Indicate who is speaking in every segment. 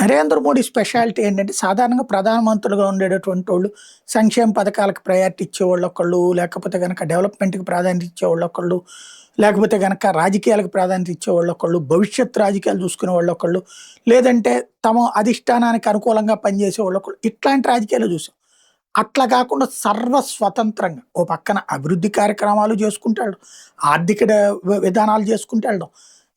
Speaker 1: Narendra Modi speciality ఏంటంటే సాధారణంగా ప్రధానమంత్రులుగా ఉండేటటువంటి వాళ్ళు సంక్షేమ పథకాలకు ప్రయారిటీ ఇచ్చేవాళ్ళు ఒకళ్ళు, లేకపోతే గనక డెవలప్‌మెంట్‌కి ప్రాధాన్యత ఇచ్చేవాళ్ళు ఒకళ్ళు, లేకపోతే గనక రాజకీయాలకు ప్రాధాన్యత ఇచ్చేవాళ్ళు ఒకళ్ళు, భవిష్యత్ రాజకీయాలు చూసుకునేవాళ్ళు ఒకళ్ళు, లేదంటే తమ అధిష్టానానికి అనుకూలంగా పనిచేసేవాళ్ళు ఒకళ్ళు. ఇట్లాంటి రాజకీయాలు చూసాం. అట్లా కాకుండా స్వతంత్రంగా ఓ పక్కన అభివృద్ధి కార్యక్రమాలు చేసుకుంటాడు. ఆర్థిక విధానాలు చేసుకుంటూ వెళ్ళడం.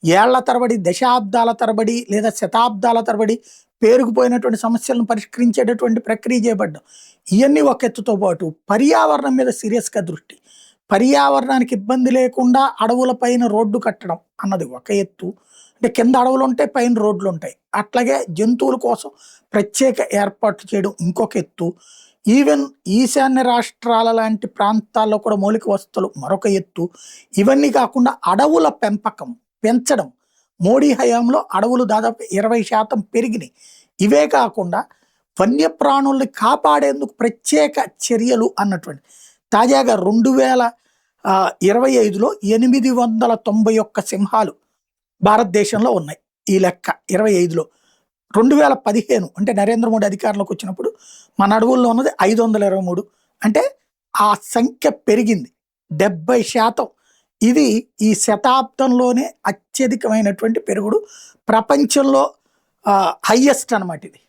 Speaker 1: ఏళ్ల తరబడి, దశాబ్దాల తరబడి లేదా శతాబ్దాల తరబడి పేరుకుపోయినటువంటి సమస్యలను పరిష్కరించేటటువంటి ప్రక్రియ చేపడ్డం. ఇవన్నీ ఒక ఎత్తుతో పాటు పర్యావరణం మీద సీరియస్‌గా దృష్టి. పర్యావరణానికి ఇబ్బంది లేకుండా అడవుల పైన రోడ్డు కట్టడం అన్నది ఒక ఎత్తు. అంటే కింద అడవులుంటాయి, పైన రోడ్లుంటాయి. అట్లాగే జంతువుల కోసం ప్రత్యేక ఏర్పాట్లు చేయడం ఇంకొక ఎత్తు. ఈవెన్ ఈశాన్య రాష్ట్రాల లాంటి ప్రాంతాల్లో కూడా మౌలిక వసతులు మరొక ఎత్తు. ఇవన్నీ కాకుండా అడవుల పెంచడం. మోడీ హయాంలో అడవులు దాదాపు 20% పెరిగినాయి. ఇవే కాకుండా వన్యప్రాణుల్ని కాపాడేందుకు ప్రత్యేక చర్యలు అన్నటువంటి తాజాగా 2025లో 891 సింహాలు భారతదేశంలో ఉన్నాయి. ఈ లెక్క 25లో. 2015 అంటే నరేంద్ర మోడీ అధికారంలోకి వచ్చినప్పుడు మన అడవుల్లో ఉన్నది 523. అంటే ఆ సంఖ్య పెరిగింది 70%. ఇది ఈ శతాబ్దంలోనే అత్యధికమైనటువంటి పెరుగుడు. ప్రపంచంలో హైయెస్ట్ అన్నమాట ఇది.